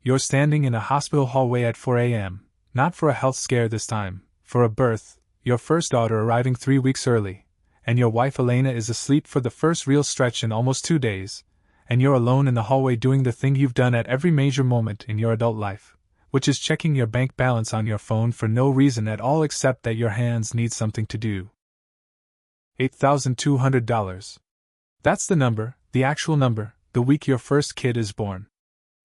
You're standing in a hospital hallway at 4 a.m., not for a health scare this time, for a birth, your first daughter arriving 3 weeks early, and your wife Elena is asleep for the first real stretch in almost 2 days, and you're alone in the hallway doing the thing you've done at every major moment in your adult life, which is checking your bank balance on your phone for no reason at all except that your hands need something to do. $8,200. That's the number, the actual number, the week your first kid is born.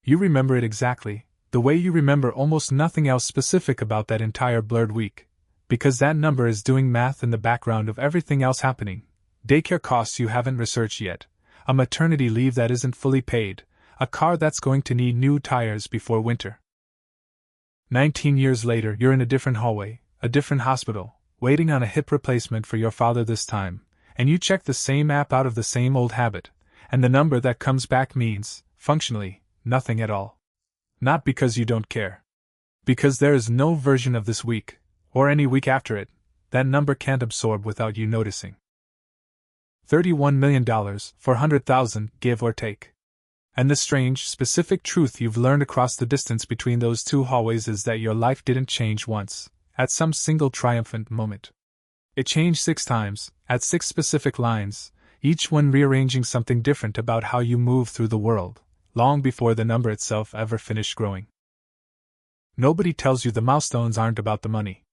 You remember it exactly, the way you remember almost nothing else specific about that entire blurred week, because that number is doing math in the background of everything else happening. Daycare costs you haven't researched yet, a maternity leave that isn't fully paid, a car that's going to need new tires before winter. 19 years later, you're in a different hallway, a different hospital, waiting on a hip replacement for your father this time, and you check the same app out of the same old habit, and the number that comes back means, functionally, nothing at all. Not because you don't care. Because there is no version of this week, or any week after it, that number can't absorb without you noticing. $31 million, 400,000, give or take. And the strange, specific truth you've learned across the distance between those two hallways is that your life didn't change once, at some single triumphant moment. It changed 6 times, at 6 specific lines, each one rearranging something different about how you move through the world, long before the number itself ever finished growing. Nobody tells you the milestones aren't about the money.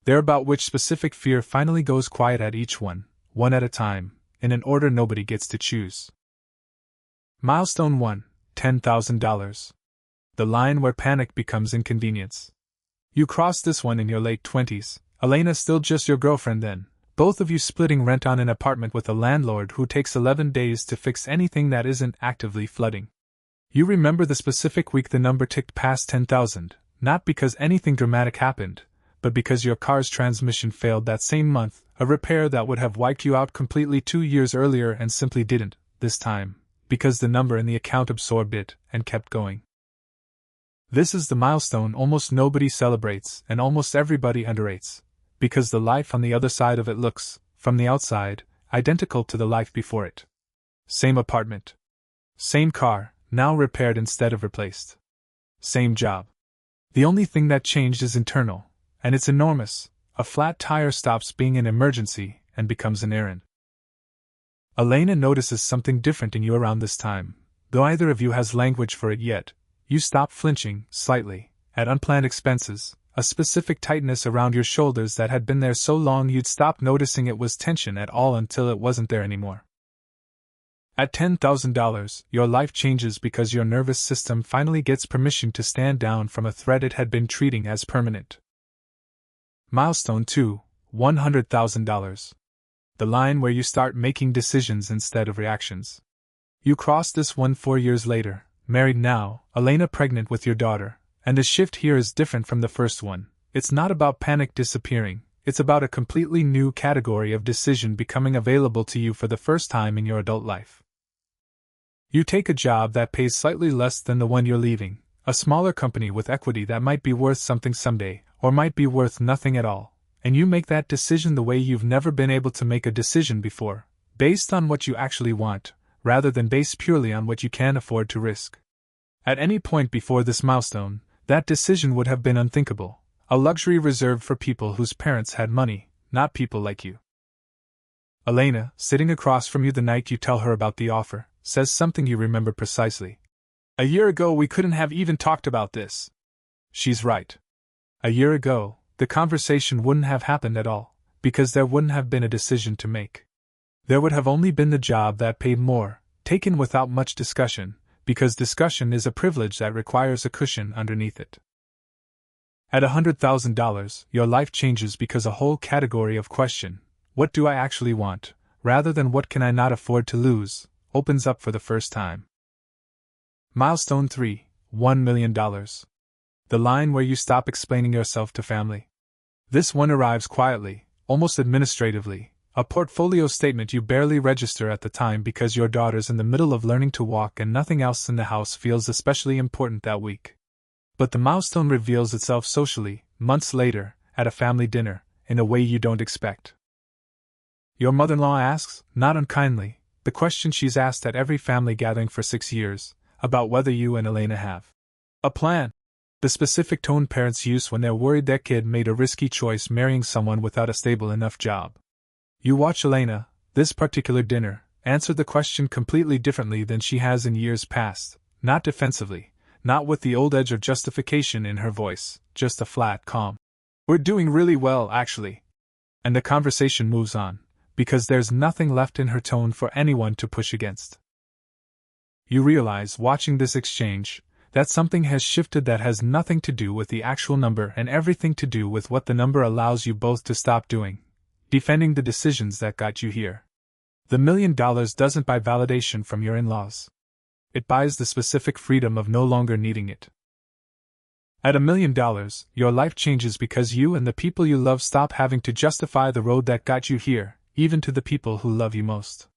They're about which specific fear finally goes quiet at each one at a time, in an order nobody gets to choose. Milestone 1, $10,000. The line where panic becomes inconvenience. You crossed this one in your late 20s, Elena still just your girlfriend then, both of you splitting rent on an apartment with a landlord who takes 11 days to fix anything that isn't actively flooding. You remember the specific week the number ticked past 10,000, not because anything dramatic happened, but because your car's transmission failed that same month, a repair that would have wiped you out completely 2 years earlier and simply didn't, this time, because the number in the account absorbed it and kept going. This is the milestone almost nobody celebrates and almost everybody underrates, because the life on the other side of it looks, from the outside, identical to the life before it. Same apartment. Same car, now repaired instead of replaced. Same job. The only thing that changed is internal, and it's enormous. A flat tire stops being an emergency and becomes an errand. Elena notices something different in you around this time, though either of you has language for it yet. You stop flinching, slightly, at unplanned expenses, a specific tightness around your shoulders that had been there so long you'd stopped noticing it was tension at all until it wasn't there anymore. At $10,000, your life changes because your nervous system finally gets permission to stand down from a threat it had been treating as permanent. Milestone 2, $100,000. The line where you start making decisions instead of reactions. You cross this one 4 years later, married now, Elena pregnant with your daughter, and the shift here is different from the first one. It's not about panic disappearing, it's about a completely new category of decision becoming available to you for the first time in your adult life. You take a job that pays slightly less than the one you're leaving, a smaller company with equity that might be worth something someday, or might be worth nothing at all, and you make that decision the way you've never been able to make a decision before, based on what you actually want, rather than based purely on what you can afford to risk. At any point before this milestone, that decision would have been unthinkable, a luxury reserved for people whose parents had money, not people like you. Elena, sitting across from you the night you tell her about the offer, says something you remember precisely. "A year ago we couldn't have even talked about this." She's right. A year ago, the conversation wouldn't have happened at all, because there wouldn't have been a decision to make. There would have only been the job that paid more, taken without much discussion, because discussion is a privilege that requires a cushion underneath it. At $100,000, your life changes because a whole category of question, what do I actually want, rather than what can I not afford to lose, opens up for the first time. Milestone 3, $1 million. The line where you stop explaining yourself to family. This one arrives quietly, almost administratively, a portfolio statement you barely register at the time because your daughter's in the middle of learning to walk and nothing else in the house feels especially important that week. But the milestone reveals itself socially, months later, at a family dinner, in a way you don't expect. Your mother-in-law asks, not unkindly, the question she's asked at every family gathering for 6 years, about whether you and Elena have A plan. The specific tone parents use when they're worried their kid made a risky choice marrying someone without a stable enough job. You watch Elena, this particular dinner, answer the question completely differently than she has in years past, not defensively, not with the old edge of justification in her voice, just a flat calm. We're doing really well, actually. And the conversation moves on, because there's nothing left in her tone for anyone to push against. You realize, watching this exchange, that something has shifted that has nothing to do with the actual number and everything to do with what the number allows you both to stop doing, defending the decisions that got you here. The $1 million doesn't buy validation from your in-laws. It buys the specific freedom of no longer needing it. At $1 million, your life changes because you and the people you love stop having to justify the road that got you here, even to the people who love you most.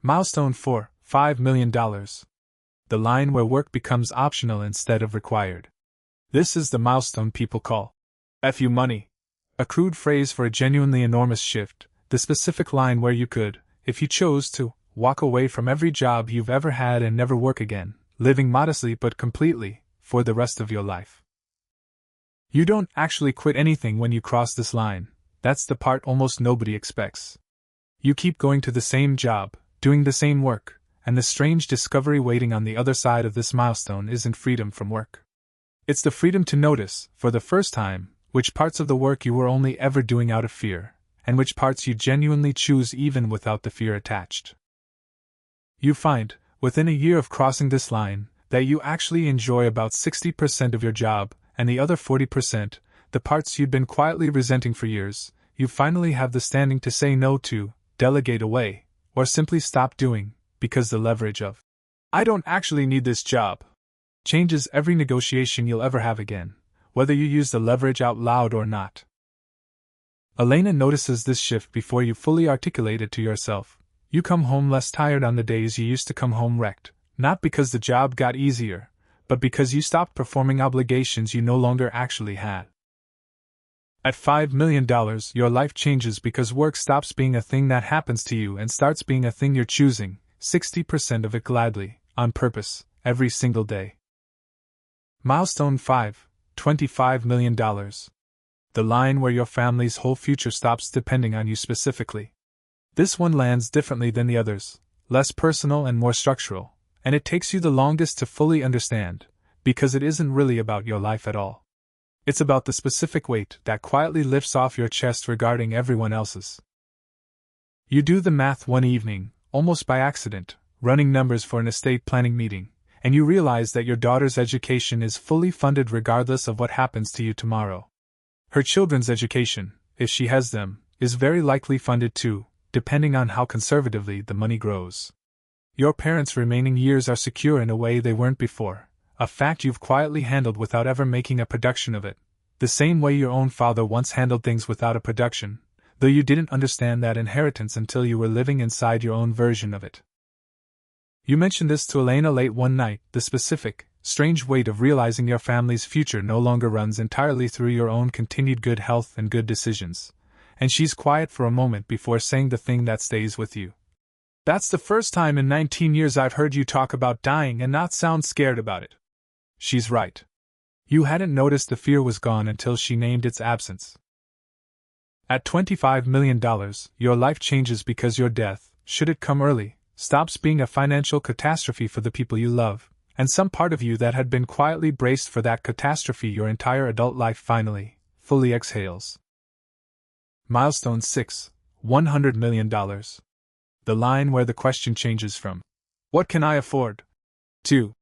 Milestone 4, $5 million. The line where work becomes optional instead of required. This is the milestone people call F you money. A crude phrase for a genuinely enormous shift, the specific line where you could, if you chose to, walk away from every job you've ever had and never work again, living modestly but completely, for the rest of your life. You don't actually quit anything when you cross this line, that's the part almost nobody expects. You keep going to the same job, doing the same work, and the strange discovery waiting on the other side of this milestone isn't freedom from work. It's the freedom to notice, for the first time, which parts of the work you were only ever doing out of fear, and which parts you genuinely choose even without the fear attached. You find, within a year of crossing this line, that you actually enjoy about 60% of your job, and the other 40%, the parts you'd been quietly resenting for years, you finally have the standing to say no to, delegate away, or simply stop doing, because the leverage of, I don't actually need this job, changes every negotiation you'll ever have again, whether you use the leverage out loud or not. Elena notices this shift before you fully articulate it to yourself. You come home less tired on the days you used to come home wrecked, not because the job got easier, but because you stopped performing obligations you no longer actually had. At $5 million, your life changes because work stops being a thing that happens to you and starts being a thing you're choosing, 60% of it gladly, on purpose, every single day. Milestone 5, $25 million. The line where your family's whole future stops depending on you specifically. This one lands differently than the others, less personal and more structural, and it takes you the longest to fully understand, because it isn't really about your life at all. It's about the specific weight that quietly lifts off your chest regarding everyone else's. You do the math one evening, almost by accident, running numbers for an estate planning meeting, and you realize that your daughter's education is fully funded regardless of what happens to you tomorrow. Her children's education, if she has them, is very likely funded too, depending on how conservatively the money grows. Your parents' remaining years are secure in a way they weren't before, a fact you've quietly handled without ever making a production of it, the same way your own father once handled things without a production, though you didn't understand that inheritance until you were living inside your own version of it. You mentioned this to Elena late one night, the specific, strange weight of realizing your family's future no longer runs entirely through your own continued good health and good decisions, and she's quiet for a moment before saying the thing that stays with you. That's the first time in 19 years I've heard you talk about dying and not sound scared about it. She's right. You hadn't noticed the fear was gone until she named its absence. At $25 million, your life changes because your death, should it come early, stops being a financial catastrophe for the people you love, and some part of you that had been quietly braced for that catastrophe your entire adult life finally, fully exhales. Milestone 6, $100 million. The line where the question changes from, what can I afford? To,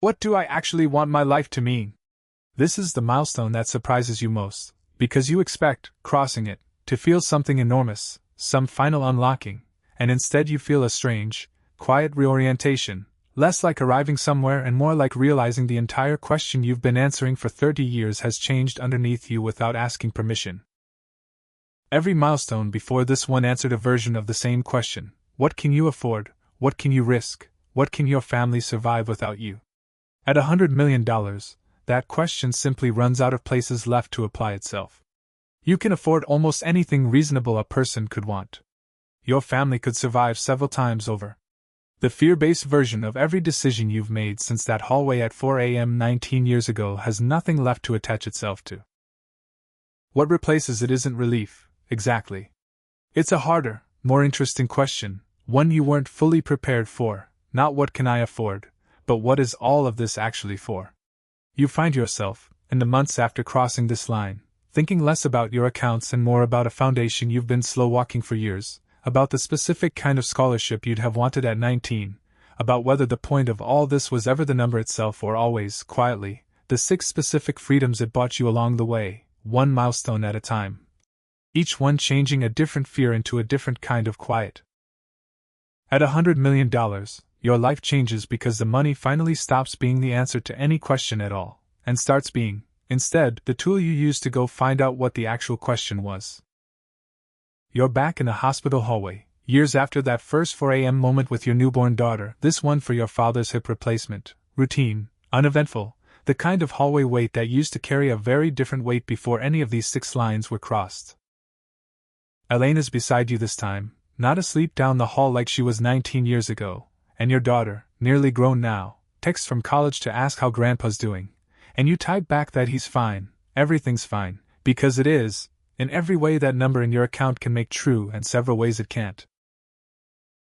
what do I actually want my life to mean? This is the milestone that surprises you most, because you expect, crossing it, to feel something enormous, some final unlocking, and instead you feel a strange, quiet reorientation, less like arriving somewhere and more like realizing the entire question you've been answering for 30 years has changed underneath you without asking permission. Every milestone before this one answered a version of the same question. What can you afford? What can you risk? What can your family survive without you? At $100 million, that question simply runs out of places left to apply itself. You can afford almost anything reasonable a person could want. Your family could survive several times over. The fear-based version of every decision you've made since that hallway at 4 a.m. 19 years ago has nothing left to attach itself to. What replaces it isn't relief, exactly. It's a harder, more interesting question, one you weren't fully prepared for, not what can I afford, but what is all of this actually for? You find yourself, in the months after crossing this line, thinking less about your accounts and more about a foundation you've been slow walking for years, about the specific kind of scholarship you'd have wanted at 19, about whether the point of all this was ever the number itself or always, quietly, the 6 specific freedoms it bought you along the way, one milestone at a time. Each one changing a different fear into a different kind of quiet. At $100 million, your life changes because the money finally stops being the answer to any question at all, and starts being, instead, the tool you use to go find out what the actual question was. You're back in a hospital hallway, years after that first 4 a.m. moment with your newborn daughter, this one for your father's hip replacement, routine, uneventful, the kind of hallway wait that used to carry a very different weight before any of these 6 lines were crossed. Elena's beside you this time, not asleep down the hall like she was 19 years ago, and your daughter, nearly grown now, texts from college to ask how Grandpa's doing, and you type back that he's fine, everything's fine, because it is, in every way that number in your account can make true and several ways it can't.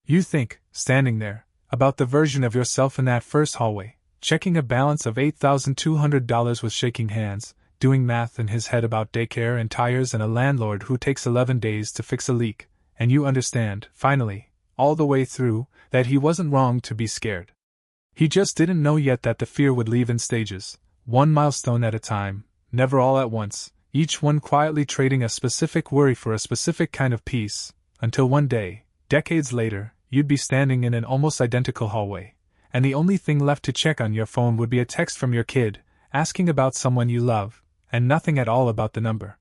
You think, standing there, about the version of yourself in that first hallway, checking a balance of $8,200 with shaking hands, doing math in his head about daycare and tires and a landlord who takes 11 days to fix a leak, and you understand, finally, all the way through, that he wasn't wrong to be scared. He just didn't know yet that the fear would leave in stages, one milestone at a time, never all at once, each one quietly trading a specific worry for a specific kind of peace, until one day, decades later, you'd be standing in an almost identical hallway, and the only thing left to check on your phone would be a text from your kid, asking about someone you love, and nothing at all about the number.